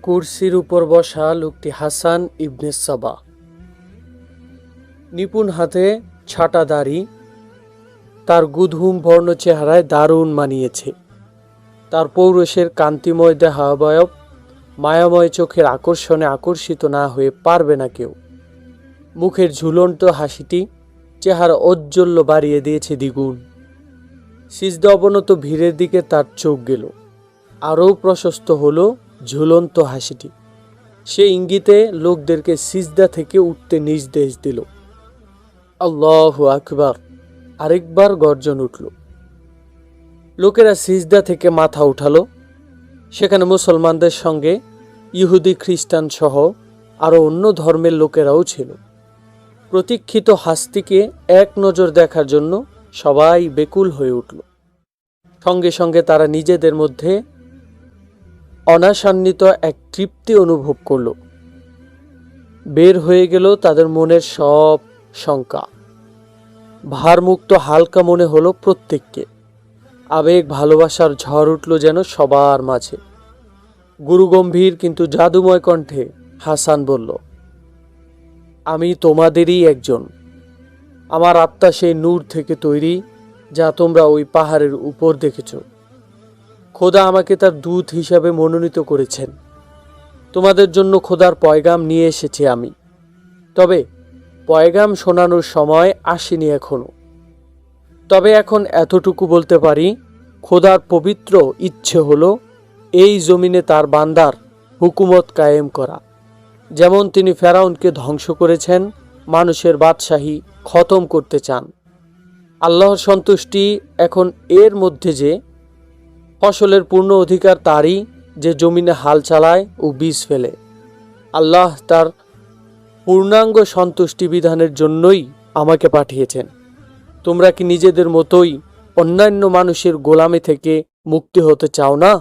কুরসির উপর বসা লোকটি হাসান ইবনে সাবা। নিপুণ হাতে ছাটা দাড়ি, তার গুদহুম বর্ণ চেহারায় দারুণ মানিয়েছে। তার পৌরুষের কান্তিময় দেহাবয়ব মায়াময় চোখের আকর্ষণে আকর্ষিত না হয়ে পারবে না কেউ। মুখের ঝুলন্ত হাসিটি চেহারা ঔজ্জ্বল্য বাড়িয়ে দিয়েছে দ্বিগুণ। সিজদা অবনত ভিড়ের দিকে তার চোখ গেল, আরও প্রশস্ত হলো ঝুলন্ত হাসিটি। সে ইঙ্গিতে লোকদেরকে সিজদা থেকে উঠতে নির্দেশ দিল। আল্লাহু আকবার! আরেকবার গর্জন উঠল। লোকেরা সিজদা থেকে মাথা উঠালো। সেখানে মুসলমানদের সঙ্গে ইহুদি খ্রিস্টান সহ আরও অন্য ধর্মের লোকেরাও ছিল। প্রতীক্ষিত হাসতিকে এক নজর দেখার জন্য সবাই বেকুল হয়ে উঠল। সঙ্গে সঙ্গে তারা নিজেদের মধ্যে অনাসান্বিত এক তৃপ্তি অনুভব করল। বের হয়ে গেল তাদের মনের সব শঙ্কা। ভারমুক্ত হালকা মনে হলো প্রত্যেককে। আবেগ ভালোবাসার ঝড় উঠল যেন সবার মাঝে। গুরুগম্ভীর কিন্তু জাদুময় কণ্ঠে হাসান বলল, আমি তোমাদেরই একজন। আমার আত্মা সেই নূর থেকে তৈরি যা তোমরা ওই পাহাড়ের উপর দেখেছ। খোদা আমাকে তার দূত হিসাবে মনোনীত করেছেন। তোমাদের জন্য খোদার পয়গাম নিয়ে এসেছি আমি। তবে পয়গাম শোনানোর সময় আসেনি এখনো। তবে এখন এতটুকু বলতে পারি, খোদার পবিত্র ইচ্ছে হলো এই জমিনে তার বান্দার হুকুমত কায়েম করা। যেমন তিনি ফেরাউনকে ধ্বংস করেছেন, মানুষের বাদশাহী খতম করতে চান। আল্লাহর সন্তুষ্টি এখন এর মধ্যে যে ফসলের পূর্ণ অধিকার তারই, যে জমিনে হাল চালায় ও বীজ ফেলে। আল্লাহ তার পূর্ণাঙ্গ সন্তুষ্টি বিধানের জন্যই আমাকে পাঠিয়েছেন। তোমরা কি নিজেদের মতোই অন্যান্য মানুষের গোলামি থেকে মুক্তি হতে চাও না?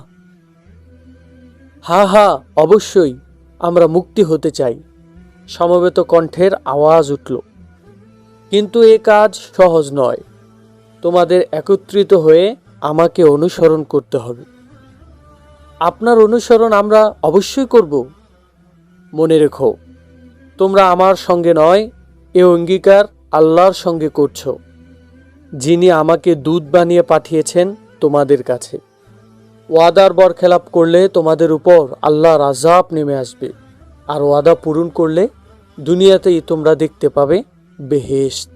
হা হা, অবশ্যই আমরা মুক্তি হতে চাই। সমবেত কণ্ঠের আওয়াজ উঠল। কিন্তু এ কাজ সহজ নয়। তোমাদের একত্রিত হয়ে আমাকে অনুসরণ করতে হবে। আপনার অনুসরণ আমরা অবশ্যই করব। মনে রেখো, তোমরা আমার সঙ্গে নয়, এ অঙ্গীকার আল্লাহর সঙ্গে করছো, যিনি আমাকে দূত বানিয়ে পাঠিয়েছেন তোমাদের কাছে। ওয়াদার বরখেলাপ করলে তোমাদের উপর আল্লাহর আযাব নেমে আসবে, আর ওয়াদা পূরণ করলে দুনিয়াতেই তোমরা দেখতে পাবে বেহেশত।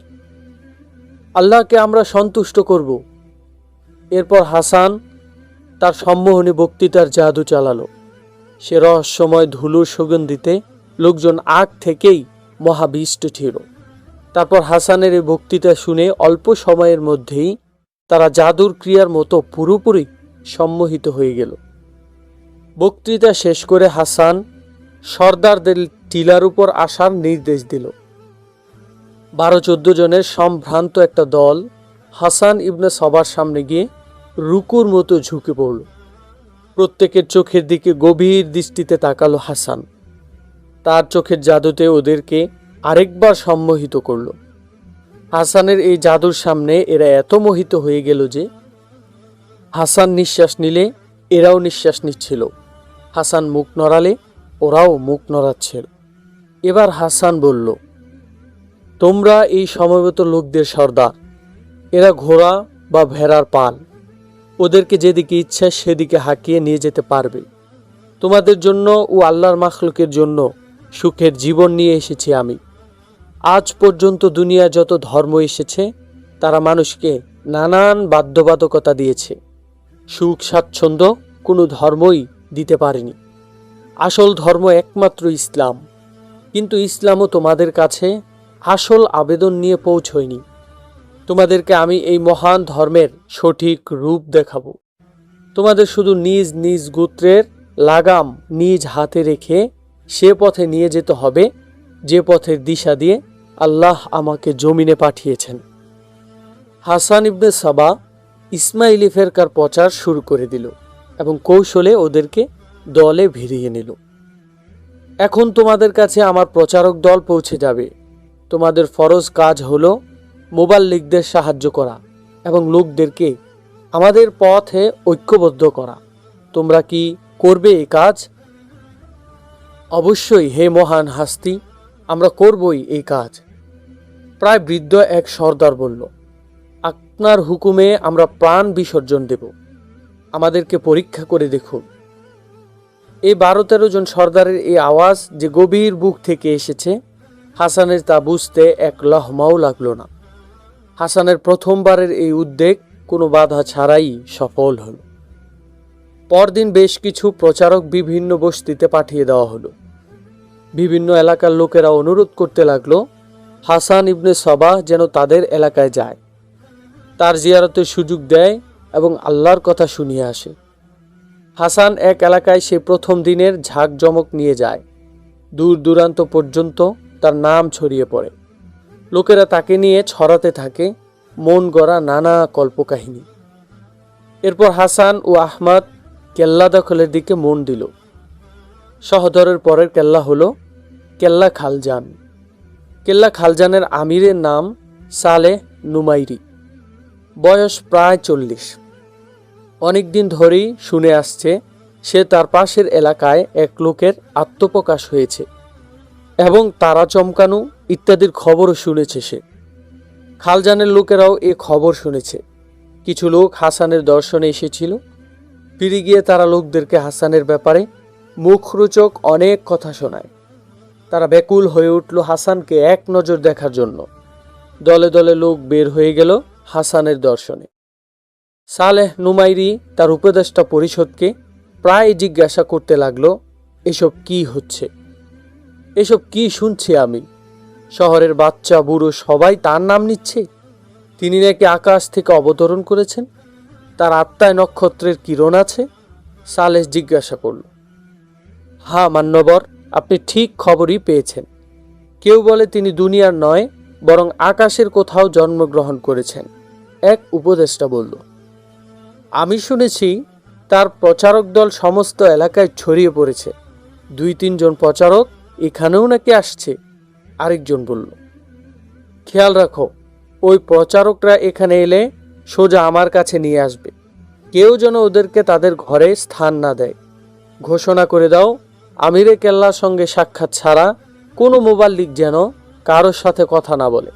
আল্লাহকে আমরা সন্তুষ্ট করব। এরপর হাসান তার সম্মোহনী বক্তৃতার জাদু চালালো। সে রহস্যময় ধুলোর সুগন্ধিতে লোকজন আগ থেকেই মহাবিষ্ট ছিল। তারপর হাসানের এই বক্তৃতা শুনে অল্প সময়ের মধ্যেই তারা জাদুর ক্রিয়ার মতো পুরোপুরি সম্মোহিত হয়ে গেল। বক্তৃতা শেষ করে হাসান সর্দারদের টিলার উপর আসার নির্দেশ দিল। 12-14 জনের সম্ভ্রান্ত একটা দল হাসান ইবনে সাবার সামনে গিয়ে রুকুর মতো ঝুঁকে পড়ল। প্রত্যেকের চোখের দিকে গভীর দৃষ্টিতে তাকালো হাসান। তার চোখের জাদুতে ওদেরকে আরেকবার সম্মোহিত করল। হাসানের এই জাদুর সামনে এরা এত মোহিত হয়ে গেল যে হাসান নিঃশ্বাস নিলে এরাও নিঃশ্বাস নিচ্ছিল। হাসান মুখ নড়ালে ওরাও মুখ নড়াচ্ছিল। এবার হাসান বলল, তোমরা এই সমবেত লোকদের সর্দার। এরা ঘোড়া বা ভেড়ার পাল। ওদেরকে যেদিকে ইচ্ছা সেদিকে হাঁকিয়ে নিয়ে যেতে পারবে। তোমাদের জন্য ও আল্লাহর মাখলুকের জন্য সুখের জীবন নিয়ে এসেছি আমি। আজ পর্যন্ত দুনিয়া যত ধর্ম এসেছে তারা মানুষকে নানান বাধ্যবাধকতা দিয়েছে। সুখ স্বাচ্ছন্দ্য কোনো ধর্মই দিতে পারেনি। আসল ধর্ম একমাত্র ইসলাম। কিন্তু ইসলামও তোমাদের কাছে আসল আবেদন নিয়ে পৌঁছয়নি। তোমাদেরকে আমি এই মহান ধর্মের সঠিক রূপ দেখাবো। তোমাদের শুধু নিজ নিজ গোত্রের লাগাম নিজ হাতে রেখে সে পথে নিয়ে যেতে হবে যে পথের দিশা দিয়ে আল্লাহ আমাকে জমিনে পাঠিয়েছেন। হাসান ইবনে সাবা ইসমাইলি ফেরকার প্রচার শুরু করে দিল এবং কৌশলে ওদেরকে দলে ভিড়িয়ে নিল। এখন তোমাদের কাছে আমার প্রচারক দল পৌঁছে যাবে। তোমাদের ফরজ কাজ হলো মুবাল্লিগদের সাহায্য করা এবং লোকদেরকে আমাদের পথে ঐক্যবদ্ধ করা। তোমরা কি করবে এই কাজ? অবশ্যই হে মহান হাস্তি, আমরা করবই এই কাজ। প্রায় বৃদ্ধ এক সর্দার বলল, আপনার হুকুমে আমরা প্রাণ বিসর্জন দেব, আমাদেরকে পরীক্ষা করে দেখুন। এই 12-13 জন সর্দারের এই আওয়াজ যে গভীর বুক থেকে এসেছে, হাসানের তা বুঝতে এক লহমাও লাগল না। হাসানের প্রথমবারের এই উদ্বেগ কোনো বাধা ছাড়াই সফল হল। পরদিন বেশ কিছু প্রচারক বিভিন্ন বস্তিতে পাঠিয়ে দেওয়া হলো। বিভিন্ন এলাকার লোকেরা অনুরোধ করতে লাগলো হাসান ইবনে সবাহ যেন তাদের এলাকায় যায়, তার জিয়ারতের সুযোগ দেয় এবং আল্লাহর কথা শুনিয়ে আসে। হাসান এক এলাকায় সে প্রথম দিনের ঝাঁকজমক নিয়ে যায়। দূর দূরান্ত পর্যন্ত তার নাম ছড়িয়ে পড়ে। লোকেরা তাকে নিয়ে ছড়াতে থাকে মন গড়া নানা কল্পকাহিনী। এরপর হাসান ও আহমদ কেল্লা দখলের দিকে মন দিল। সহদরের পরের কেল্লা হলো কেল্লা খালজান। কেল্লা খালজানের আমিরের নাম সালেহ নুমাইরি, বয়স প্রায় 40। অনেকদিন ধরেই শুনে আসছে সে তার পাশের এলাকায় এক লোকের আত্মপ্রকাশ হয়েছে এবং তারা চমকানো ইত্যাদির খবরও শুনেছে সে। খালজানের লোকেরাও এ খবর শুনেছে। কিছু লোক হাসানের দর্শনে এসেছিল। ফিরে গিয়ে তারা লোকদেরকে হাসানের ব্যাপারে মুখরোচক অনেক কথা শোনায়। তারা ব্যাকুল হয়ে উঠল হাসানকে এক নজর দেখার জন্য। দলে দলে লোক বের হয়ে গেল হাসানের দর্শনে। সালেহ নুমাইরি তার উপদেষ্টা পরিষদকে প্রায় জিজ্ঞাসা করতে লাগলো, এসব কি হচ্ছে, এসব কি শুনছি আমি? শহরের বাচ্চা বুড়ো সবাই তার নাম নিচ্ছে। তিনি নাকি আকাশ থেকে অবতরণ করেছেন, তার আত্মায় নক্ষত্রের কিরণ আছে। সালেহ জিজ্ঞাসা করল, হ্যাঁ মান্যবর, আপনি ঠিক খবরই পেয়েছেন। কেউ বলে তিনি দুনিয়ার নয় বরং আকাশের কোথাও জন্মগ্রহণ করেছেন। এক উপদেষ্টা বলল, আমি শুনেছি তার প্রচারক দল সমস্ত এলাকায় ছড়িয়ে পড়েছে। 2-3 জন প্রচারক এখানেও নাকি আসছে। আরেকজন বলল, খেয়াল রাখো, ওই প্রচারকরা এখানে এলে সোজা আমার কাছে নিয়ে আসবে। কেউ যেন ওদেরকে তাদের ঘরে স্থান না দেয়। ঘোষণা করে দাও, আমিরে কেল্লার সঙ্গে সাক্ষাৎ ছাড়া কোনো মুবাল্লিগ যেন কারোর সাথে কথা না বলে।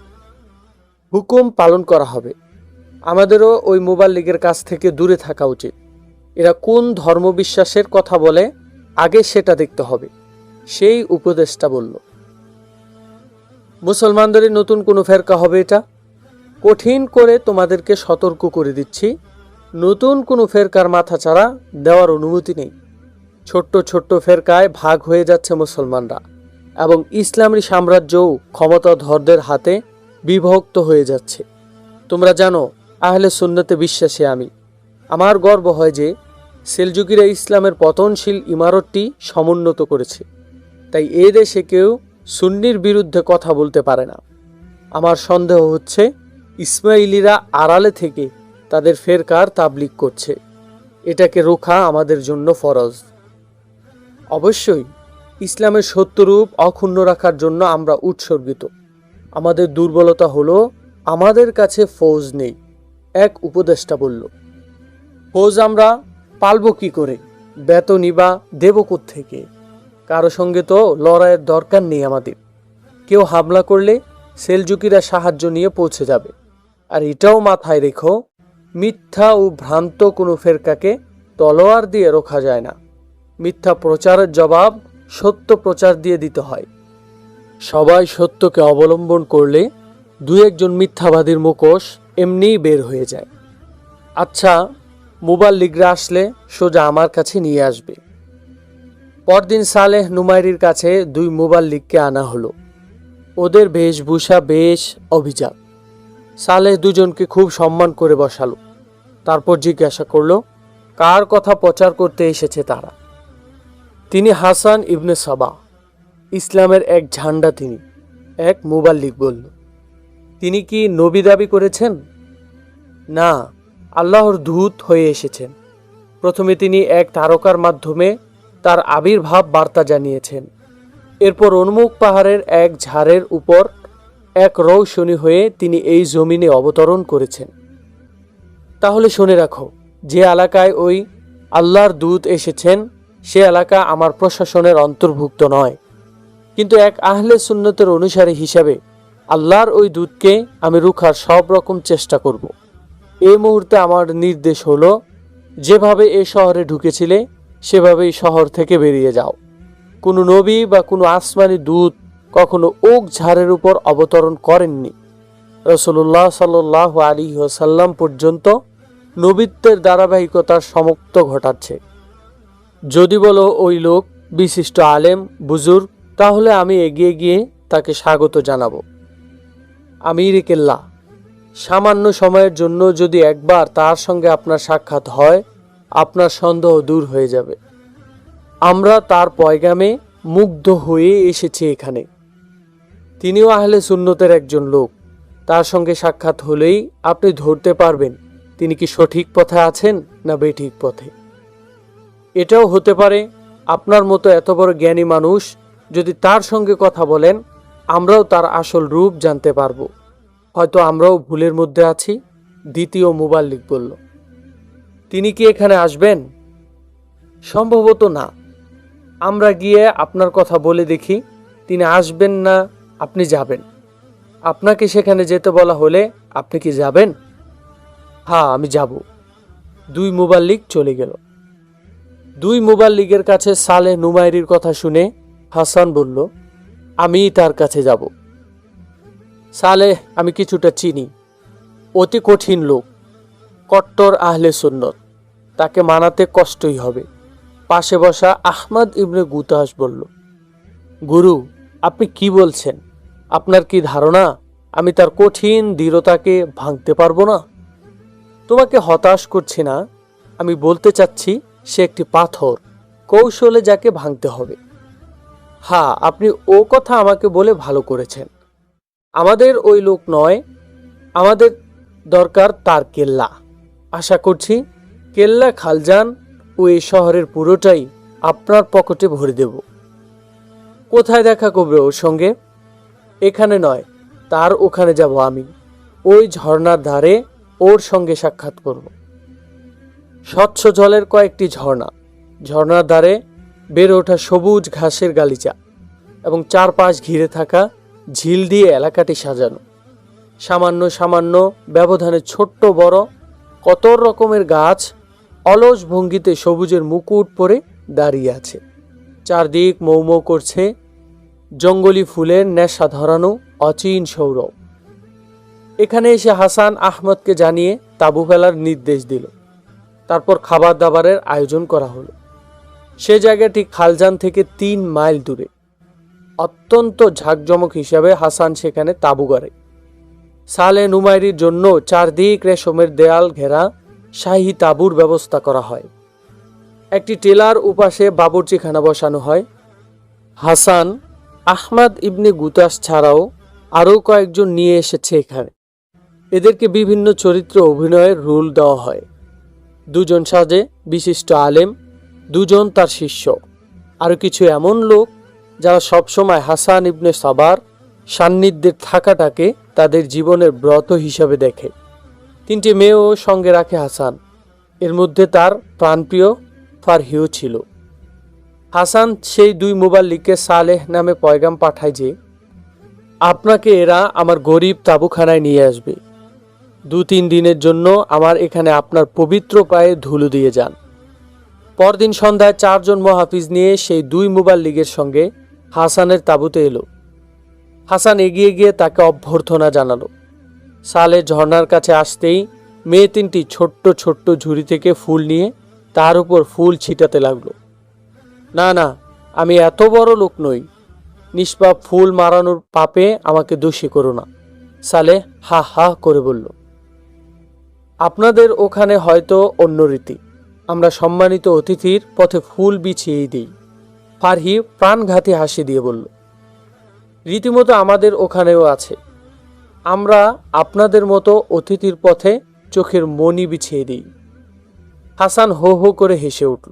হুকুম পালন করা হবে। আমাদেরও ওই মুবাল্লিগের কাছ থেকে দূরে থাকা উচিত। এরা কোন ধর্মবিশ্বাসের কথা বলে আগে সেটা দেখতে হবে। সেই উপদেষ্টা বলল, মুসলমানদের নতুন কোনো ফেরকা হবে এটা? কঠিন করে তোমাদেরকে সতর্ক করে দিচ্ছি, নতুন কোনো ফেরকার মাথাচাড়া দেওয়ার অনুমতি নেই। ছোট্ট ছোট্ট ফেরকায় ভাগ হয়ে যাচ্ছে মুসলমানরা এবং ইসলামী সাম্রাজ্যও ক্ষমতাধরদের হাতে বিভক্ত হয়ে যাচ্ছে। তোমরা জানো আহলে সুন্নতে বিশ্বাসী আমি। আমার গর্ব হয় যে সেলজুকিরা ইসলামের পতনশীল ইমারতটি সমুন্নত করেছে। তাই এ দেশে কেউ সুন্নির বিরুদ্ধে কথা বলতে পারে না। আমার সন্দেহ হচ্ছে ইসমাইলিরা আড়ালে থেকে তাদের ফেরকার তাবলিগ করছে। এটাকে রোখা আমাদের জন্য ফরজ। অবশ্যই ইসলামের সত্যরূপ অক্ষুণ্ণ রাখার জন্য আমরা উৎসর্গিত। আমাদের দুর্বলতা হলো আমাদের কাছে ফৌজ নেই। এক উপদেষ্টা বলল, ফৌজ আমরা পালব কি করে? বেতনই বা দেব কোত্থেকে? কারো সঙ্গে তো লড়াইয়ের দরকার নেই আমাদের। কেউ হামলা করলে সেলজুকিরা সাহায্য নিয়ে পৌঁছে যাবে। আর এটাও মাথায় রেখো, মিথ্যা ও ভ্রান্ত কোনো ফেরকাকে তলোয়ার দিয়ে রোখা যায় না। মিথ্যা প্রচারের জবাব সত্য প্রচার দিয়ে দিতে হয়। সবাই সত্যকে অবলম্বন করলে 2-1 জন মিথ্যাবাদীর মুখোশ এমনিই বের হয়ে যায়। আচ্ছা, মুবাল্লিগরা আসলে সোজা আমার কাছে নিয়ে আসবে। পরদিন সালেহ নুমাইরির কাছে 2 মুবাল্লিগকে আনা হলো। ওদের বেশভূষা বেশ অভিজাত। সালেহ 2 জনকে খুব সম্মান করে বসালো। তারপর জিজ্ঞাসা করলো কার কথা প্রচার করতে এসেছে তারা। তিনি হাসান ইবনে সবাহ, ইসলামের এক ঝান্ডা। তিনি এক মুবাল্লিগ বলল, তিনি কি নবী দাবি করেছেন? না, আল্লাহর দূত হয়ে এসেছেন। প্রথমে তিনি এক তারকার মাধ্যমে তার আবির্ভাব বার্তা জানিয়েছেন। এরপর উন্মুক পাহাড়ের এক ঝাড়ের উপর এক রৌশনী হয়ে তিনি এই জমিনে অবতরণ করেছেন। তাহলে শুনে রাখো, যে এলাকায় ওই আল্লাহর দূত এসেছেন সে এলাকা আমার প্রশাসনের অন্তর্ভুক্ত নয়। কিন্তু এক আহলে সুন্নতের অনুসারী হিসাবে আল্লাহর ওই দূতকে আমি রুখার সব রকম চেষ্টা করব। এই মুহূর্তে আমার নির্দেশ হলো, যেভাবে এ শহরে ঢুকেছিলে সেভাবেই শহর থেকে বেরিয়ে যাও। কোনো নবী বা কোনো আসমানি দূত কখনো ওক ঝাড়ের উপর অবতরণ করেননি। রাসূলুল্লাহ সাল্লাল্লাহু আলাইহি ওয়াসাল্লাম পর্যন্ত নবীত্বের ধারাবাহিকতার সমাপ্ত ঘটাচ্ছে। যদি বলো ওই লোক বিশিষ্ট আলেম বুজুর্গ, তাহলে আমি এগিয়ে গিয়ে তাকে স্বাগত জানাবো। আমির কেল্লা, সামান্য সময়ের জন্য যদি একবার তার সঙ্গে আপনার সাক্ষাৎ হয়, আপনার সন্দেহ দূর হয়ে যাবে। আমরা তার পয়গামে মুগ্ধ হয়ে এসেছি এখানে। তিনিও আহলে সুন্নতের একজন লোক। তার সঙ্গে সাক্ষাৎ হলেই আপনি ধরতে পারবেন তিনি কি সঠিক পথে আছেন না বেঠিক পথে। এটাও হতে পারে আপনার মতো এত বড় জ্ঞানী মানুষ যদি তার সঙ্গে কথা বলেন, আমরাও তার আসল রূপ জানতে পারবো। হয়তো আমরাও ভুলের মধ্যে আছি। দ্বিতীয় মুবাল্লিগ বলল, তিনি কি এখানে আসবেন? সম্ভবত না। আমরা গিয়ে আপনার কথা বলে দেখি, তিনি আসবেন না আপনি যাবেন। আপনাকে সেখানে যেতে বলা হলে আপনি কি যাবেন? হ্যাঁ, আমি যাব। দুই মুবাল্লিগ চলে গেল। দুই মুবাল্লিগের কাছে সালেহ নুমাইরির কথা শুনে হাসান বলল, আমি তার কাছে যাব। সালেহ আমি কিছুটা চিনি। অতি কঠিন লোক, কট্টর আহলে সুন্নত। তাকে মানাতে কষ্টই হবে। পাশে বসা আহমদ ইবনে গুতাস বলল, গুরু আপনি কি বলছেন? আপনার কি ধারণা আমি তার কঠিন দৃঢ়তাকে ভাঙতে পারবো না? তোমাকে হতাশ করছি না। আমি বলতে চাচ্ছি সে একটি পাথর, কৌশলে যাকে ভাঙতে হবে। হ্যাঁ, আপনি ও কথা আমাকে বলে ভালো করেছেন। আমাদের ওই লোক নয়, আমাদের দরকার তার কেল্লা। আশা করছি কেল্লা খালজান ও এই শহরের পুরোটাই আপনার পকেটে ভরে দেব। কোথায় দেখা করবে ওর সঙ্গে? এখানে নয়, তার ওখানে যাব আমি। ওই ঝর্ণার ধারে ওর সঙ্গে সাক্ষাৎ করব। স্বচ্ছ জলের কয়েকটি ঝর্ণা, ঝর্ণার ধারে বেড়ে ওঠা সবুজ ঘাসের গালিচা এবং চারপাশ ঘিরে থাকা ঝিল দিয়ে এলাকাটি সাজানো। সামান্য সামান্য ব্যবধানে ছোট্ট বড় কত রকমের গাছ অলস ভঙ্গিতে সবুজের মুকুট পরে দাঁড়িয়ে আছে। চারদিক মৌমৌ করছে জঙ্গলি ফুলের নেশা ধরানো অচিন সৌরভ। এখানে এসে হাসান আহমদকে জানিয়ে তাঁবু ফেলার নির্দেশ দিল। তারপর খাবার দাবারের আয়োজন করা হলো। সে জায়গাটি খালজান থেকে 3 মাইল দূরে। অত্যন্ত ঝাঁকজমক হিসাবে হাসান সেখানে তাঁবু গড়ে। সালেহ নুমাইরির জন্য চারদিক রেশমের দেয়াল ঘেরা শাহী তাঁবুর ব্যবস্থা করা হয়। একটি টেলার উপাসে বাবুর্চিখানা বসানো হয়। হাসান আহমদ ইবনে গুতাস ছাড়াও আরও কয়েকজন নিয়ে এসেছে এখানে। এদেরকে বিভিন্ন চরিত্র অভিনয়ের রোল দেওয়া হয়। 2 জন সাজে বিশিষ্ট আলেম, 2 জন তার শিষ্য, আরও কিছু এমন লোক যারা সবসময় হাসান ইবনে সাবার সান্নিধ্যের থাকাটাকে তাদের জীবনের ব্রত হিসাবে দেখে। 3টি মেয়েও সঙ্গে রাখে হাসান। এর মধ্যে তার প্রাণপ্রিয় ফারহিও ছিল। হাসান সেই 2 মুবাল্লিগকে সালেহ নামে পয়গাম পাঠায় যে আপনাকে এরা আমার গরিব তাঁবুখানায় নিয়ে আসবে। 2-3 দিনের জন্য আমার এখানে আপনার পবিত্র পায়ে ধুলো দিয়ে যান। পরদিন সন্ধ্যায় 4 জন মুহাফিজ নিয়ে সেই 2 মুবাল্লিগের সঙ্গে হাসানের তাঁবুতে এলো। হাসান এগিয়ে গিয়ে তাকে অভ্যর্থনা জানালো। সালেহ ঝর্ণার কাছে আসতেই মেয়ে 3টি ছোট্ট ছোট্ট ঝুড়ি থেকে ফুল নিয়ে তার উপর ফুল ছিটাতে লাগলো। না না, আমি এত বড় লোক নই। নিষ্পাপ ফুল মারানোর পাপে আমাকে দোষী করো না। সালেহ হা হা করে বলল, আপনাদের ওখানে হয়তো অন্য রীতি। আমরা সম্মানিত অতিথির পথে ফুল বিছিয়েই দিই। ফারহি প্রাণঘাতী হাসি দিয়ে বলল, রীতিমতো আমাদের ওখানেও আছে। আমরা আপনাদের মতো অতিথির পথে চোখের মণি বিছিয়ে দিই। হাসান হো হো করে হেসে উঠল।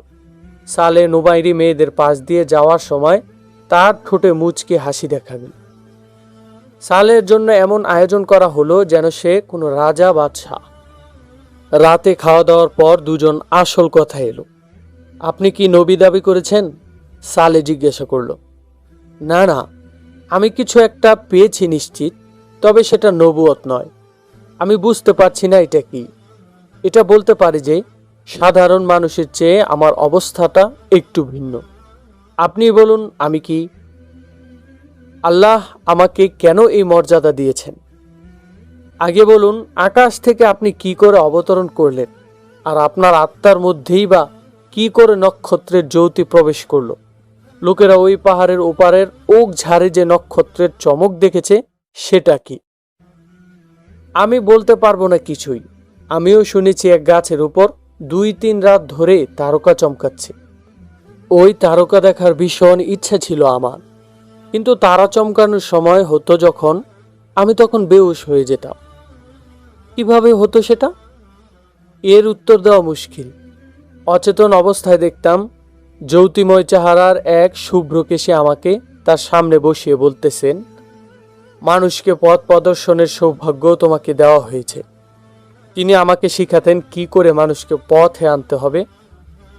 সালেহ নুমাইরি মেয়েদের পাশ দিয়ে যাওয়ার সময় তার ঠোঁটে মুচকে হাসি দেখা গেল। সালেহের জন্য এমন আয়োজন করা হলো যেন সে কোনো রাজা বাদশাহ। রাতে খাওয়া দাওয়ার পর 2 জন আসল কথা এলো। আপনি কি নবী দাবি করেছেন? সালে জিজ্ঞাসা করল। না না, আমি কিছু একটা পেয়েছি নিশ্চিত, তবে সেটা নবুয়ত নয়। আমি বুঝতে পারছি না এটা কি। এটা বলতে পারি যে সাধারণ মানুষের চেয়ে আমার অবস্থাটা একটু ভিন্ন। আপনি বলুন আমি কি? আল্লাহ আমাকে কেন এই মর্যাদা দিয়েছেন? আগে বলুন, আকাশ থেকে আপনি কি করে অবতরণ করলেন, আর আপনার আত্মার মধ্যেই বা কি করে নক্ষত্রের জ্যোতি প্রবেশ করলো? লোকেরা ওই পাহাড়ের ওপারের ওক ঝাড়ে যে নক্ষত্রের চমক দেখেছে সেটা কি? আমি বলতে পারবো না কিছুই। আমিও শুনেছি এক গাছের উপর 2-3 রাত ধরে তারকা চমকাচ্ছে। ওই তারকা দেখার ভীষণ ইচ্ছা ছিল আমার, কিন্তু তারা চমকানোর সময় হতো যখন, আমি তখন বেহুশ হয়ে যেতাম। কিভাবে হতো সেটা? এর উত্তর দেওয়া মুশকিল। অচেতন অবস্থায় দেখতাম জ্যোতিময় চেহারার এক শুভ্রকেশে আমাকে তার সামনে বসিয়ে বলতেছেন, মানুষকে পথ প্রদর্শনের সৌভাগ্য তোমাকে দেওয়া হয়েছে। তিনি আমাকে শিখাতেন কি করে মানুষকে পথে আনতে হবে।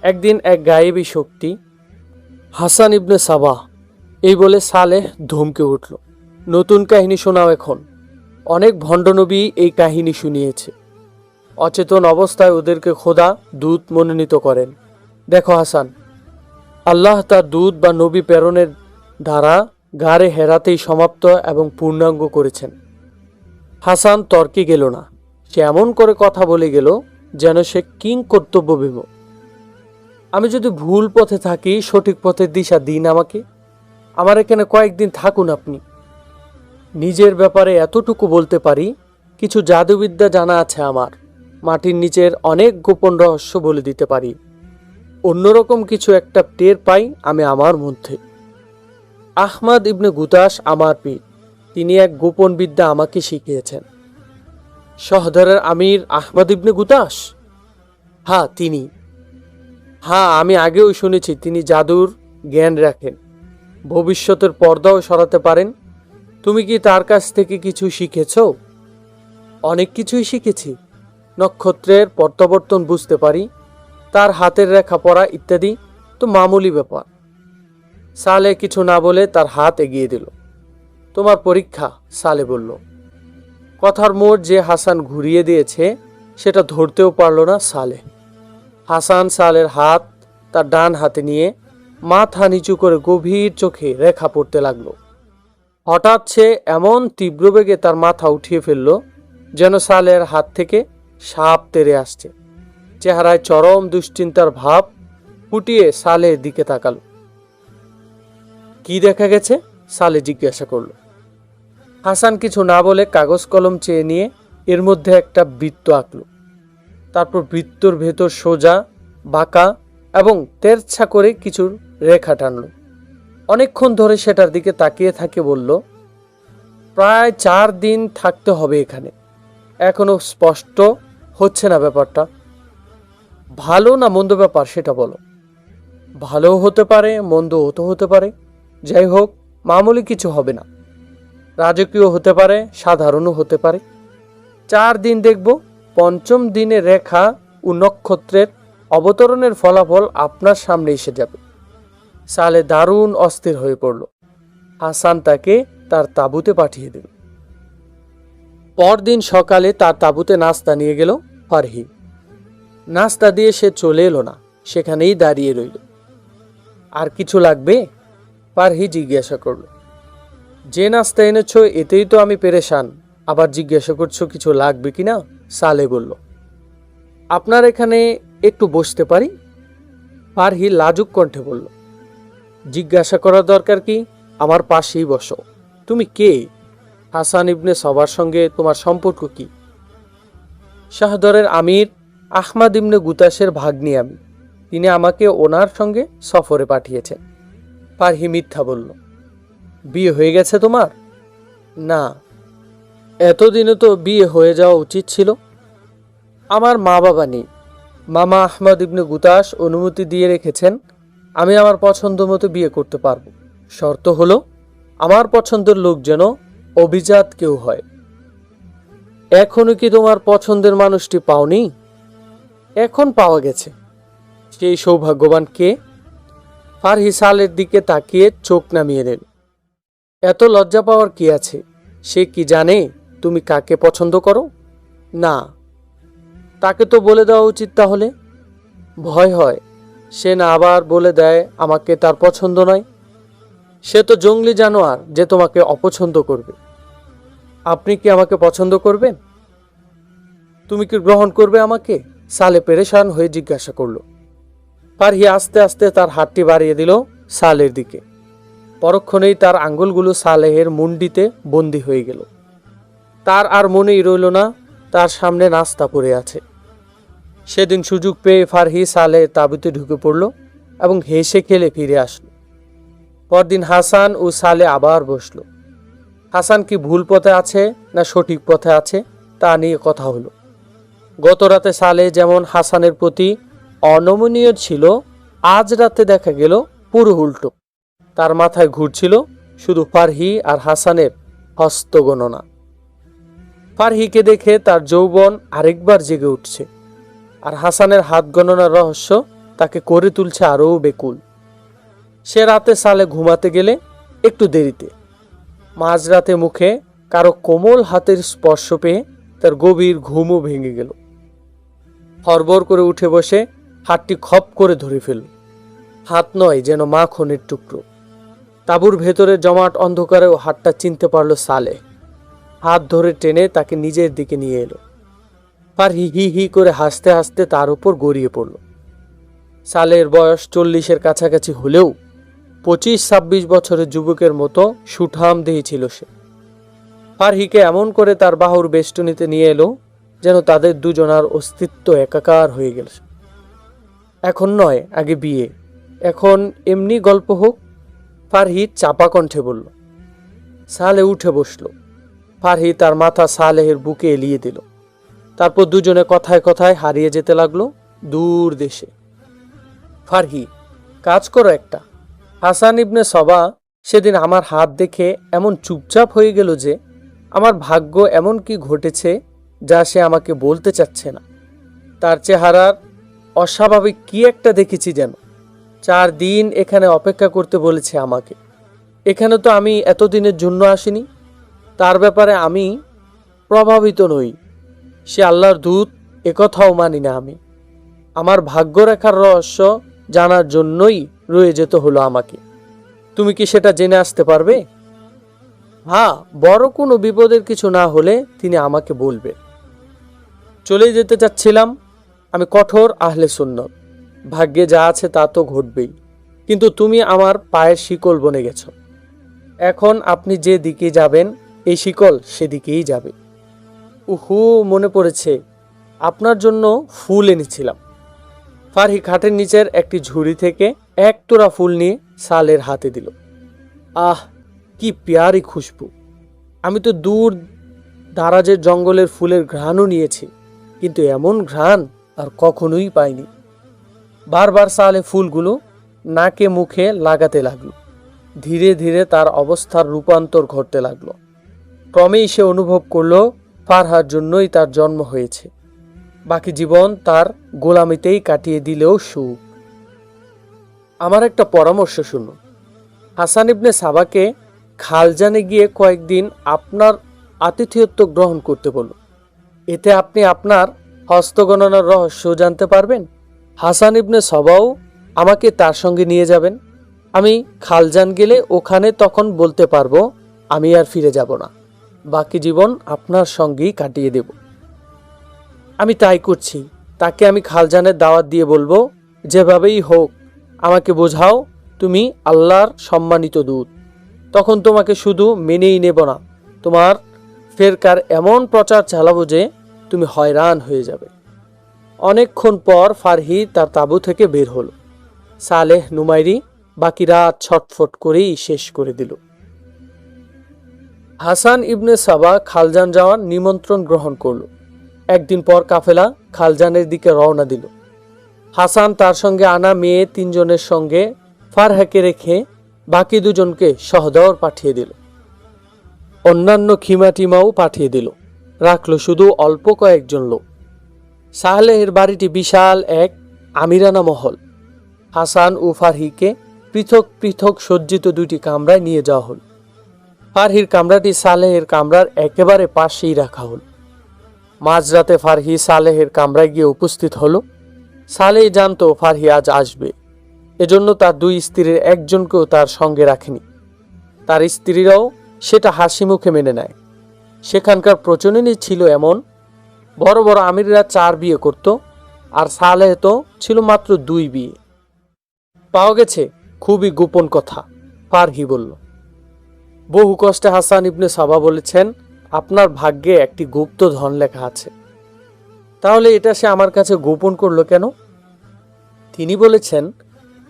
একদিন এক গায়েবী শক্তি, হাসান ইবনে সাবাহ, এই বলে সালেহ ধমকে উঠল, নতুন কাহিনী শোনাও এখন। অনেক ভণ্ডনবী এই কাহিনী শুনিয়েছে। অচেতন অবস্থায় ওদেরকে খোদা দূত মনোনীত করেন। দেখো হাসান, আল্লাহ তার দূত বা নবী প্রেরণের দ্বারা গারে হেরাতেই সমাপ্ত এবং পূর্ণাঙ্গ করেছেন। হাসান তর্কে গেল না। সে এমন করে কথা বলে গেল যেন সে কিং কর্তব্য বিমূঢ়। আমি যদি ভুল পথে থাকি, সঠিক পথের দিশা দিন আমাকে। আমার এখানে কয়েকদিন থাকুন আপনি। নিজের ব্যাপারে এতটুকু বলতে পারি, কিছু জাদুবিদ্যা জানা আছে আমার। মাটির নিচের অনেক গোপন রহস্য বলে দিতে পারি। অন্যরকম কিছু একটা টের পাই আমি আমার মধ্যে। আহমাদ ইবনে গুতাস আমার পীর। তিনি এক গোপন বিদ্যা আমাকে শিখিয়েছেন। শহদরের আমির আহমদ ইবনে গুতাস? হ্যাঁ, তিনি। হ্যাঁ, আমি আগেও শুনেছি তিনি জাদুর জ্ঞান রাখেন, ভবিষ্যতের পর্দাও সরাতে পারেন। তুমি কি তার কাছ থেকে কিছু শিখেছ? অনেক কিছুই শিখেছি। নক্ষত্রের প্রত্যাবর্তন বুঝতে পারি, তার হাতের রেখা পড়া ইত্যাদি তো মামুলি ব্যাপার। সালে কিছু না বলে তার হাত এগিয়ে দিল। তোমার পরীক্ষা, সালে বলল। কথার মোড় যে হাসান ঘুরিয়ে দিয়েছে সেটা ধরতেও পারল না সালে। হাসান সালের হাত তার ডান হাতে নিয়ে মাথা নিচু করে গভীর চোখে রেখা পড়তে লাগলো। হঠাৎ সে এমন তীব্র বেগে তার মাথা উঠিয়ে ফেলল যেন সালের হাত থেকে সাপ তেড়ে আসছে। চেহারায় চরম দুশ্চিন্তার ভাব ফুটিয়ে সালের দিকে তাকালো। কি দেখা গেছে? সালে জিজ্ঞাসা করল। হাসান কিছু না বলে কাগজ কলম চেয়ে নিয়ে এর মধ্যে একটা বৃত্ত আঁকল। তারপর বৃত্তর ভেতর সোজা, বাঁকা এবং তেরছা করে কিছু রেখা টানল। অনেকক্ষণ ধরে সেটার দিকে তাকিয়ে থাকে বলল, প্রায় 4 দিন থাকতে হবে এখানে। এখনো স্পষ্ট হচ্ছে না ব্যাপারটা। ভালো না মন্দ ব্যাপার সেটা বলো। ভালোও হতে পারে, মন্দও তো হতে পারে। যাই হোক, মামুলি কিছু হবে না। রাজকীয় হতে পারে, সাধারণও হতে পারে। 4 দিন দেখব, 5ম দিনে রেখা ও নক্ষত্রের অবতরণের ফলাফল আপনার সামনে এসে যাবে। সালে দারুণ অস্থির হয়ে পড়ল। হাসান তাকে তার তাঁবুতে পাঠিয়ে দিল। পরদিন সকালে তার তাঁবুতে নাস্তা নিয়ে গেল ফারহি। নাস্তা দিয়ে সে চলে এলো না, সেখানেই দাঁড়িয়ে রইল। আর কিছু লাগবে? ফারহি জিজ্ঞাসা করল। যে নাস্তা এনেছ এতেই তো আমি পেরেশান, আবার জিজ্ঞাসা করছো কিছু লাগবে কিনা? সালে বলল। আপনার এখানে একটু বসতে পারি? ফারহি লাজুক কণ্ঠে বলল। জিজ্ঞাসা করার দরকার কি? আমার পাশেই বসো। তুমি কে? হাসান ইবনে সবার সঙ্গে তোমার সম্পর্ক কি? শাহদরের আমির আহমাদ ইবনে গুতাসের ভাগ্নি আমি। তিনি আমাকে ওনার সঙ্গে সফরে পাঠিয়েছেন। ফারহি মিথ্যা বলল। বিয়ে হয়ে গেছে তোমার? না। এতদিনে তো বিয়ে হয়ে যাওয়া উচিত ছিল। আমার মা বাবা নেই। মামা আহমদ ইবনে গুতাস অনুমতি দিয়ে রেখেছেন আমি আমার পছন্দ মতো বিয়ে করতে পারবো। শর্ত হলো আমার পছন্দের লোক যেন অভিজাত কেউ হয়। এখনো কি তোমার পছন্দের মানুষটি পাওনি? এখন পাওয়া গেছে। সেই সৌভাগ্যবান কে? ফারহি সালের দিকে তাকিয়ে চোখ নামিয়ে নিল। এত লজ্জা পাওয়ার কি আছে? সে কি জানে তুমি কাকে পছন্দ করো? না। তাকে তো বলে দেওয়া উচিত তাহলে। ভয় হয় সে না আবার বলে দেয় আমাকে তার পছন্দ নয়। সে তো জঙ্গলি জানোয়ার যে তোমাকে অপছন্দ করবে। আপনি কি আমাকে পছন্দ করবেন? তুমি কি গ্রহণ করবে আমাকে? সালে পেরেশান হয়ে জিজ্ঞাসা করল। ফারহি আস্তে আস্তে তার হাতটি বাড়িয়ে দিল সালের দিকে। পরক্ষণেই তার আঙ্গুলগুলো সালেহের মুন্ডিতে বন্দী হয়ে গেল। তার আর মনেই রইল না তার সামনে নাস্তা পড়ে আছে। সেদিন সুযোগ পেয়ে ফারহি সালেহের তাঁবুতে ঢুকে পড়ল এবং হেসে খেলে ফিরে আসলো। পরদিন হাসান ও সালে আবার বসল। হাসান কি ভুল পথে আছে না সঠিক পথে আছে তা নিয়ে কথা হলো। গত রাতে সালে যেমন হাসানের প্রতি অনমনীয় ছিল, আজ রাতে দেখা গেল পুরো উল্টো। তার মাথায় ঘুরছিল শুধু ফারহি আর হাসানের হস্তগণনা। ফারহিকে দেখে তার যৌবন আরেকবার জেগে উঠছে, আর হাসানের হাত গণনার রহস্য তাকে করে তুলছে আরও বেকুল। সে রাতে সালে ঘুমাতে গেলে একটু দেরিতে। মাঝরাতে মুখে কারো কোমল হাতের স্পর্শ পেয়ে তার গভীর ঘুমও ভেঙে গেল। হড়বড় করে উঠে বসে হাতটি খপ করে ধরে ফেলল। হাত নয়, যেন মাখনের টুকরো। তাঁবুর ভেতরে জমাট অন্ধকারেও হাতটা চিনতে পারল সালে। হাত ধরে টেনে তাকে নিজের দিকে নিয়ে এলো। ফারহি হি হি করে হাসতে হাসতে তার উপর গড়িয়ে পড়ল। সালের বয়স 40-এর কাছাকাছি হলেও 25-26 বছরের যুবকের মতো সুঠাম দেহি ছিল সে। ফারহিকে এমন করে তার বাহুর বেষ্টনীতে নিয়ে এলো যেন তাদের দুজনার অস্তিত্ব একাকার হয়ে গেল। এখন নয়, আগে বিয়ে। এখন এমনি গল্প হোক। ফারহি চাপা কণ্ঠে বলল। সালে উঠে বসল। ফারহি তার মাথা সালেহের বুকে এলিয়ে দিল। তারপর দুজনে কথায় কথায় হারিয়ে যেতে লাগলো দূর দেশে। ফারহি, কাজ করো একটা। হাসান ইবনে সবা সেদিন আমার হাত দেখে এমন চুপচাপ হয়ে গেল যে আমার ভাগ্য এমন কি ঘটেছে যা সে আমাকে বলতে চাচ্ছে না। তার চেহারার অস্বাভাবিক কি একটা দেখেছি যেন। 4 দিন এখানে অপেক্ষা করতে বলেছে আমাকে। এখানে তো আমি এতদিনের জন্য আসিনি। তার ব্যাপারে আমি প্রভাবিত নই। সে আল্লাহর দূত একথাও মানি না আমি। আমার ভাগ্যরেখার রহস্য জানার জন্যই রয়ে যেতে হলো আমাকে। তুমি কি সেটা জেনে আসতে পারবে? হ্যাঁ, বড় কোনো বিপদের কিছু না হলে তিনি আমাকে বলবেন। চলে যেতে চাচ্ছিলাম। আমি কঠোর আহলে সুন্নত। ভাগ্যে যা আছে তা তো ঘটবেই, কিন্তু তুমি আমার পায়ের শিকল বনে গেছ। এখন আপনি যে দিকে যাবেন এই শিকল সেদিকেই যাবে। উহু, মনে পড়েছে, আপনার জন্য ফুল এনেছিলাম। ফারহি খাটের নিচের একটি ঝুড়ি থেকে 1 তোড়া ফুল নিয়ে সালের হাতে দিল। আহ, কি পেয়ারি খুশবু! আমি তো দূর দারাজের জঙ্গলের ফুলের ঘ্রাণও নিয়েছি, কিন্তু এমন ঘ্রাণ আর কখনোই পাইনি। বারবার সালে ফুলগুলো নাকে মুখে লাগাতে লাগলো। ধীরে ধীরে তার অবস্থার রূপান্তর ঘটতে লাগলো। ক্রমেই সে অনুভব করল ফারহার জন্যই তার জন্ম হয়েছে। বাকি জীবন তার গোলামিতেই কাটিয়ে দিলেও সুখ। আমার একটা পরামর্শ শুনুন। হাসান ইবনে সাবাকে খালজানে গিয়ে কয়েকদিন আপনার আতিথেয়ত্ব গ্রহণ করতে বলুন। এতে আপনি আপনার হস্তগণনার রহস্য জানতে পারবেন। হাসান ইবনে সাবাও আমাকে তার সঙ্গে নিয়ে যাবেন। আমি খালজান গেলে ওখানে তখন বলতে পারবো আমি আর ফিরে যাব না। বাকি জীবন আপনার সঙ্গেই কাটিয়ে দেব। আমি তাই করছি। তাকে আমি খালজানের দাওয়াত দিয়ে বলবো, যেভাবেই হোক আমাকে বোঝাও তুমি আল্লাহর সম্মানিত দূত। তখন তোমাকে শুধু মেনেই নেব না, তোমার ফেরকার এমন প্রচার চালাবো যে তুমি হয়রান হয়ে যাবে। অনেকক্ষণ পর ফারহি তার তাঁবু থেকে বের হলো। সালেহ নুমাইরি বাকি রাত ছটফট করেই শেষ করে দিল। হাসান ইবনে সাবা খালজান যাওয়ার নিমন্ত্রণ গ্রহণ করল। একদিন পর কাফেলা খালজানের দিকে রওনা দিল। হাসান তার সঙ্গে আনা মেয়ে 3 জনের সঙ্গে ফারহাকে রেখে বাকি 2 জনকে সহদর পাঠিয়ে দিল। অন্যান্য খিমাটিমাও পাঠিয়ে দিল। রাখলো শুধু অল্প কয়েকজন লোক। সালেহের বাড়িটি বিশাল এক আমিরানা মহল। হাসান ও ফারহিকে পৃথক পৃথক সজ্জিত দুইটি কামরায় নিয়ে যাওয়া হল। ফারহির কামরাটি সালেহের কামরার একেবারে পাশেই রাখা হল। মাঝরাতে ফারহি সালেহের কামরায় গিয়ে উপস্থিত হলো। সালেহ জানতো ফারহি আজ আসবে, এজন্য তার দুই স্ত্রীর একজনকেও তার সঙ্গে রাখেনি। তার স্ত্রীরাও সেটা হাসি মুখে মেনে নেয়। সেখানকার প্রচলনই ছিল এমন, বড় বড় আমিররা 4 বিয়ে করত, আর সালেহ তো ছিল মাত্র 2 বিয়ে। পাওয়া গেছে খুবই গোপন কথা, ফারহি বলল। বহু কষ্টে হাসান ইবনে সাবা বলেছেন, আপনার ভাগ্যে একটি গুপ্ত ধন লেখা আছে। তাহলে এটা সে আমার কাছে গোপন করলো কেন? তিনি বলেছেন,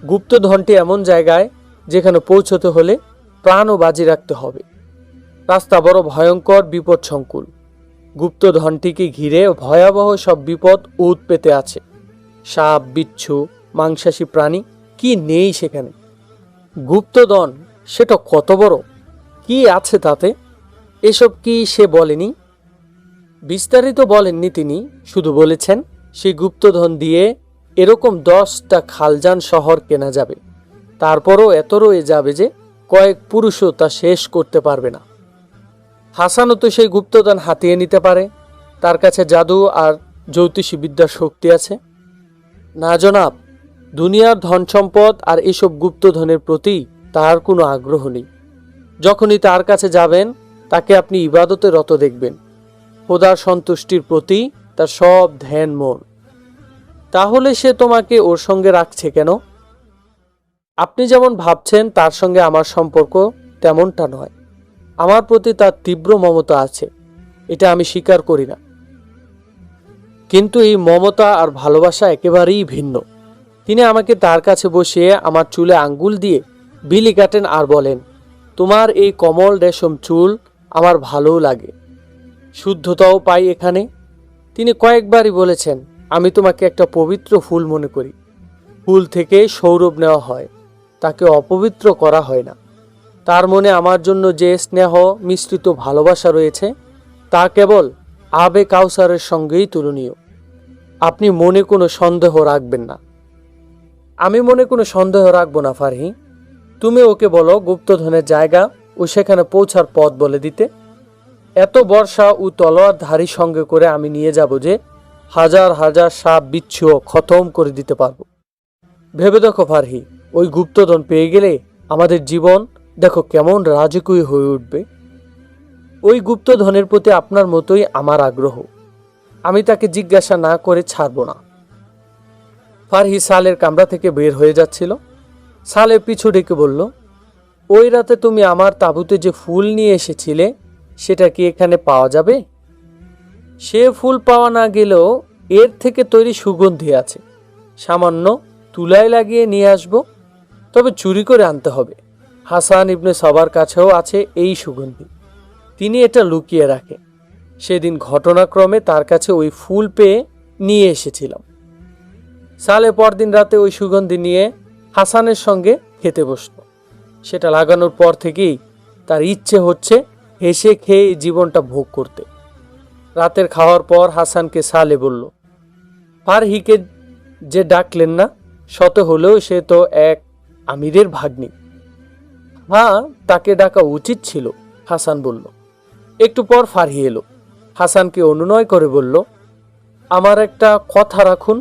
গুপ্ত ধনটি এমন জায়গায় যেখানে পৌঁছতে হলে প্রাণও বাজি রাখতে হবে। রাস্তা বড় ভয়ঙ্কর বিপদসংকুল। গুপ্ত ধনটিকে ঘিরে ভয়াবহ সব বিপদ উত পেতে আছে। সাপ, বিচ্ছু, মাংসাশী প্রাণী কি নেই সেখানে। গুপ্তধন সেটা কত বড়, কি আছে তাতে? এসব কি সে বলেনি? বিস্তারিত বলেননি তিনি, শুধু বলেছেন সেই গুপ্তধন দিয়ে এরকম 10টা খালজান শহর কেনা যাবে। তারপরও এত রয়ে যাবে যে কয়েক পুরুষও তা শেষ করতে পারবে না। হাসানও তো সেই গুপ্তধন হাতিয়ে নিতে পারে। তার কাছে জাদু আর জ্যোতিষী বিদ্যার শক্তি আছে। না জনাব, দুনিয়ার ধন সম্পদ আর এসব গুপ্তধনের প্রতি তার কোনো আগ্রহ নেই। যখনই তার কাছে যাবেন তাকে আপনি ইবাদতে রত দেখবেন। খোদার সন্তুষ্টির প্রতি তার সব ধ্যান মন। তাহলে সে তোমাকে ওর সঙ্গে রাখছে কেন? আপনি যেমন ভাবছেন তার সঙ্গে আমার সম্পর্ক তেমনটা নয়। আমার প্রতি তার তীব্র মমতা আছে, এটা আমি স্বীকার করি না। কিন্তু এই মমতা আর ভালোবাসা একেবারেই ভিন্ন। তিনি আমাকে তার কাছে বসিয়ে আমার চুলে আঙ্গুল দিয়ে বিলি কাটেন আর বলেন, তোমার এই কমল রেশম চুল আমার ভালোও লাগে, শুদ্ধতাও পাই এখানে। তিনি কয়েকবারই বলেছেন, আমি তোমাকে একটা পবিত্র ফুল মনে করি। ফুল থেকে সৌরভ নেওয়া হয়, তাকে অপবিত্র করা হয় না। তার মনে আমার জন্য যে স্নেহ মিশ্রিত ভালোবাসা রয়েছে তা কেবল আবে কাউসারের সঙ্গেই তুলনীয়। আপনি মনে কোনো সন্দেহ রাখবেন না। আমি মনে কোনো সন্দেহ রাখবো না ফারহি। তুমি ওকে বলো গুপ্তধনের জায়গা ও সেখানে পৌঁছার পথ বলে দিতে। এত বর্ষা ও তলোয়ারধারী সঙ্গে করে আমি নিয়ে যাব যে হাজার হাজার সাপ বিচ্ছুও খতম করে দিতে পারবো। ভেবে দেখো ফারহি, ওই গুপ্তধন পেয়ে গেলে আমাদের জীবন দেখো কেমন রাজকীয় হয়ে উঠবে। ওই গুপ্তধনের প্রতি আপনার মতোই আমার আগ্রহ। আমি তাকে জিজ্ঞাসা না করে ছাড়ব না। ফারহি সালের কামরা থেকে বের হয়ে যাচ্ছিল। সালে পিছু ডেকে বলল, ওই রাতে তুমি আমার তাঁবুতে যে ফুল নিয়ে এসেছিলে সেটা কি এখানে পাওয়া যাবে? সে ফুল পাওয়া না গেলেও এর থেকে তৈরি সুগন্ধি আছে, সামান্য তুলায় লাগিয়ে নিয়ে আসব। তবে চুরি করে আনতে হবে। হাসান ইবনে সবার কাছেও আছে এই সুগন্ধি, তিনি এটা লুকিয়ে রাখে। সেদিন ঘটনাক্রমে তার কাছে ওই ফুল পেয়ে নিয়ে এসেছিলাম। সালে পরদিন রাতে ওই সুগন্ধি নিয়ে হাসানের সঙ্গে খেতে বসল। সেটা লাগানোর পর থেকেই তার ইচ্ছে হচ্ছে হেসে খেয়ে জীবনটা ভোগ করতে। রাতের খাওয়ার পর হাসানকে সালে বলল, ফারহিকে যে ডাকলেন না, শত হলেও সে তো এক আমিরের ভাগ্নি। হ্যাঁ, তাকে ডাকা উচিত ছিল, হাসান বলল। একটু পর ফারহি এলো। হাসানকে অনুনয় করে বলল, আমার একটা কথা রাখুন।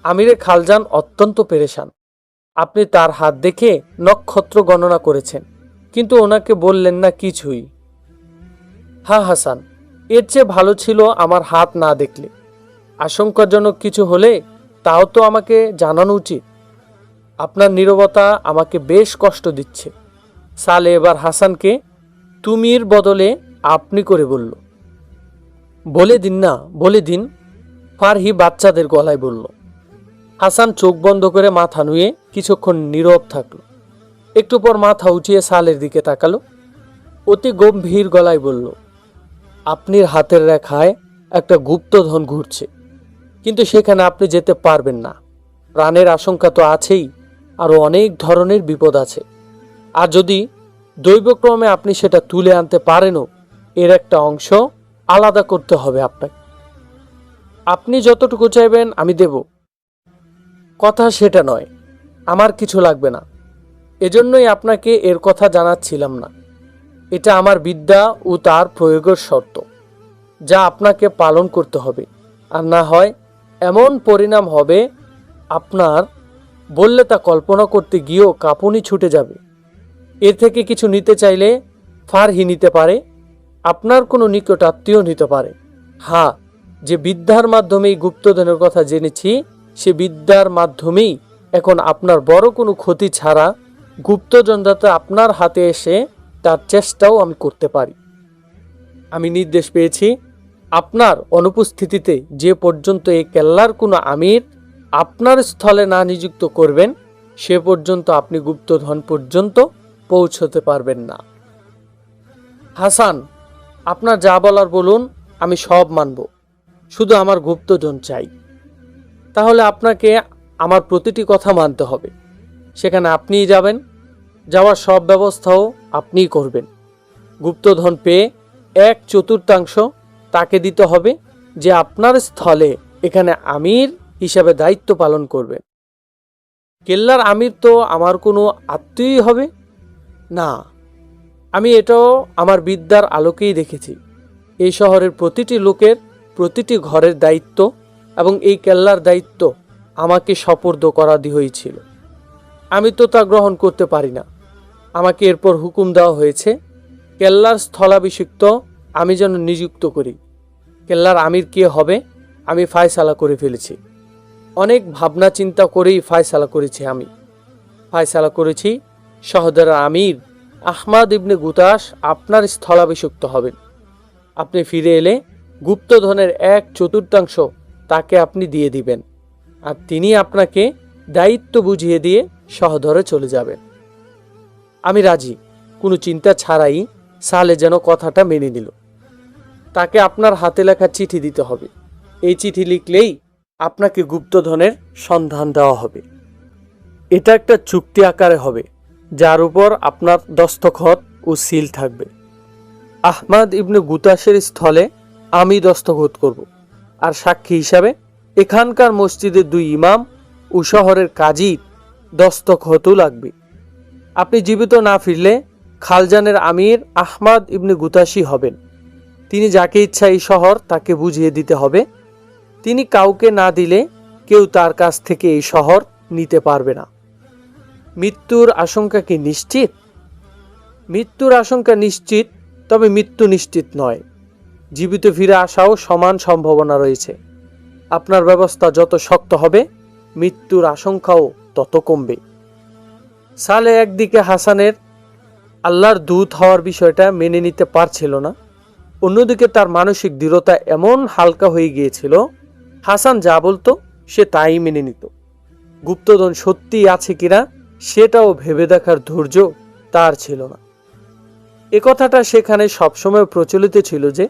আমিরে খালজান অত্যন্ত পেরেশান। আপনি তার হাত দেখে নক্ষত্র গণনা করেছেন, কিন্তু ওনাকে বললেন না কিছুই। হ্যাঁ হাসান, এর চেয়ে ভালো ছিল আমার হাত না দেখলে। আশঙ্কাজনক কিছু হলে তাও তো আমাকে জানানো উচিত। আপনার নীরবতা আমাকে বেশ কষ্ট দিচ্ছে। সালে এবার হাসানকে তুমির বদলে আপনি করে বলল। বলে দিন না, বলে দিন, ফারহি বাচ্চাদের গলায় বলল। হাসান চোখ বন্ধ করে মাথা নুয়ে কিছুক্ষণ নীরব থাকলো। একটু পর মাথা উঁচিয়ে সালের দিকে তাকালো, অতি গম্ভীর গলায় বলল, আপনার হাতের রেখায় একটা গুপ্তধন ঘুরছে, কিন্তু সেখানে আপনি যেতে পারবেন না। প্রাণের আশঙ্কা তো আছেই, আরো অনেক ধরনের বিপদ আছে। আর যদি দৈবক্রমে আপনি সেটা তুলে আনতে পারেনও, এর একটা অংশ আলাদা করতে হবে আপনাকে। আপনি যতটুকু চাইবেন আমি দেব। কথা সেটা নয়, আমার কিছু লাগবে না, এজন্যই আপনাকে এর কথা জানাচ্ছিলাম না। এটা আমার বিদ্যা ও তার প্রয়োগের শর্ত, যা আপনাকে পালন করতে হবে। আর না হয় এমন পরিণাম হবে, আপনার বললে তা কল্পনা করতে গিয়েও কাঁপুনি ছুটে যাবে। এর থেকে কিছু নিতে চাইলে ফারহি নিতে পারে, আপনার কোনো নিকট আত্মীয় নিতে পারে। হ্যাঁ, যে বিদ্যার মাধ্যমেই গুপ্তধনের কথা জেনেছি, সে বিদ্যার মাধ্যমেই এখন আপনার বড় কোনো ক্ষতি ছাড়া গুপ্তধন যাতে আপনার হাতে এসে তার চেষ্টাও আমি করতে পারি। আমি নির্দেশ পেয়েছি, আপনার অনুপস্থিতিতে যে পর্যন্ত এই কেল্লার কোনো আমির আপনার স্থলে না নিযুক্ত করবেন, সে পর্যন্ত আপনি গুপ্তধন পর্যন্ত পৌঁছতে পারবেন না। হাসান, আপনার যা বলার বলুন, আমি সব মানব, শুধু আমার গুপ্তধন চাই। তাহলে আপনাকে আমার প্রতিটি কথা মানতে হবে। সেখানে আপনিই যাবেন, যাওয়ার সব ব্যবস্থাও আপনিই করবেন। গুপ্তধন পেয়ে 1/4 তাকে দিতে হবে, যে আপনার স্থলে এখানে আমির হিসাবে দায়িত্ব পালন করবেন। কেল্লার আমির তো আমার কোনো আত্মীয়ই হবে না। আমি এটাও আমার বিদ্যার আলোকেই দেখেছি। এই শহরের প্রতিটি লোকের প্রতিটি ঘরের দায়িত্ব এবং এই কেল্লার দায়িত্ব আমাকে সোপর্দ করা হয়েছিল। আমি তো তা গ্রহণ করতে পারি না। আমাকে এরপর হুকুম দেওয়া হয়েছে, কেল্লার স্থলাভিষিক্ত আমি যেন নিযুক্ত করি। কেল্লার আমির কে হবে আমি ফায়সালা করে ফেলেছি। অনেক ভাবনা চিন্তা করেই ফায়সালা করেছি। আমি ফায়সালা করেছি, শহরের আমির আহমাদ ইবনে গুতাস আপনার স্থলাভিষিক্ত হবেন। আপনি ফিরে এলে গুপ্তধনের 1/4 তাকে আপনি দিয়ে দিবেন, আর তিনি আপনাকে দায়িত্ব বুঝিয়ে দিয়ে শহরে চলে যাবেন। আমি রাজি। কোনো চিন্তা ছাড়াই সালে যেন কথাটা মেনে নিল। তাকে আপনার হাতে লেখা চিঠি দিতে হবে। এই চিঠি লিখলেই আপনাকে গুপ্তধনের সন্ধান দেওয়া হবে। এটা একটা চুক্তি আকারে হবে, যার উপর আপনার দস্তখত ও সিল থাকবে। আহমাদ ইবনে গুতাসের স্থলে আমি দস্তখত করব, আর সাক্ষী হিসাবে এখানকার মসজিদের 2 ইমাম ও শহরের কাজীর দস্তখতও লাগবে। আপনি জীবিত না ফিরলে খালজানের আমির আহমাদ ইবনে গুতাসি হবেন। তিনি যাকে ইচ্ছা এই শহর তাকে বুঝিয়ে দিতে হবে। তিনি কাউকে না দিলে কেউ তার কাছ থেকে এই শহর নিতে পারবে না। মৃত্যুর আশঙ্কা কি নিশ্চিত? মৃত্যুর আশঙ্কা নিশ্চিত, তবে মৃত্যু নিশ্চিত নয়। জীবিত ফিরে আসাও সমান সম্ভাবনা রয়েছে। আপনার ব্যবস্থা যত শক্ত হবে, মৃত্যুর আশঙ্কাও তত কমবে। সালে একদিকে হাসানের আল্লাহর দূত হওয়ার বিষয়টা মেনে নিতে পারছিল না, অন্যদিকে তার মানসিক দৃঢ়তা এমন হালকা হয়ে গিয়েছিল, হাসান যা বলতো সে তাই মেনে নিত। গুপ্তধন সত্যিই আছে কিনা সেটাও ভেবে দেখার ধৈর্য তার ছিল না। এ কথাটা সেখানে সবসময় প্রচলিত ছিল যে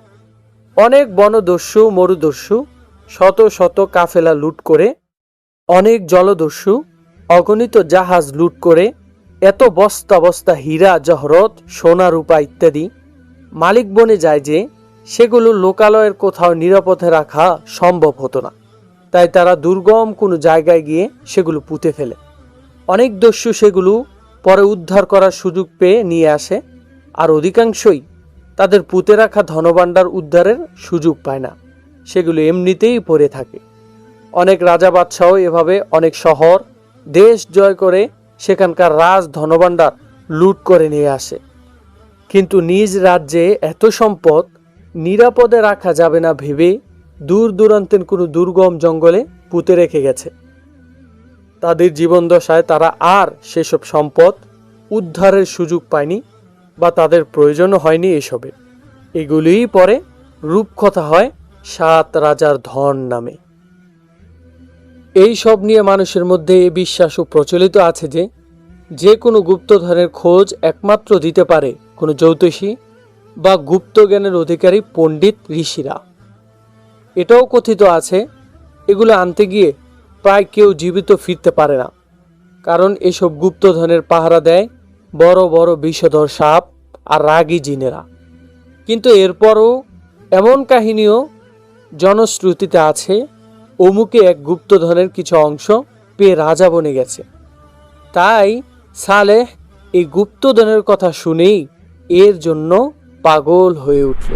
অনেক বনদস্যু মরুদস্যু শত শত কাফেলা লুট করে, অনেক জলদস্যু অগণিত জাহাজ লুট করে, এত বস্তা বস্তা হীরা জহরত সোনা রূপা ইত্যাদি মালিক বনে যায় যে সেগুলো লোকালয়ের কোথাও নিরাপদে রাখা সম্ভব হতো না। তাই তারা দুর্গম কোনো জায়গায় গিয়ে সেগুলো পুঁতে ফেলে। অনেক দস্যু সেগুলো পরে উদ্ধার করার সুযোগ পেয়ে নিয়ে আসে, আর অধিকাংশই তাদের পুঁতে রাখা ধনভাণ্ডার উদ্ধারের সুযোগ পায় না, সেগুলো এমনিতেই পড়ে থাকে। অনেক রাজা বাদশাহ এভাবে অনেক শহর দেশ জয় করে সেখানকার রাজ ধনভাণ্ডার লুট করে নিয়ে আসে, কিন্তু নিজ রাজ্যে এত সম্পদ নিরাপদে রাখা যাবে না ভেবে দূর দূরান্তের কোনো দুর্গম জঙ্গলে পুঁতে রেখে গেছে। তাদের জীবনদশায় তারা আর সেসব সম্পদ উদ্ধারের সুযোগ পায়নি, বা তাদের প্রয়োজনও হয়নি এসবের। এগুলিই পরে রূপকথা হয় 7 রাজার ধন নামে। এই সব নিয়ে মানুষের মধ্যে এই বিশ্বাসও প্রচলিত আছে যে যে কোনো গুপ্তধনের খোঁজ একমাত্র দিতে পারে কোনো জ্যোতিষী বা গুপ্ত জ্ঞানের অধিকারী পণ্ডিত ঋষিরা। এটাও কথিত আছে এগুলো আনতে গিয়ে প্রায় কেউ জীবিত ফিরতে পারে না, কারণ এসব গুপ্তধনের পাহারা দেয় বড় বড় বিষধর সাপ আর রাগী জিনেরা। কিন্তু এরপরও এমন কাহিনীও জনশ্রুতিতে আছে, অমুকে এক গুপ্তধনের কিছু অংশ পেয়ে রাজা বনে গেছে। তাই সালেহ এই গুপ্তধনের কথা শুনেই এর জন্য পাগল হয়ে উঠল।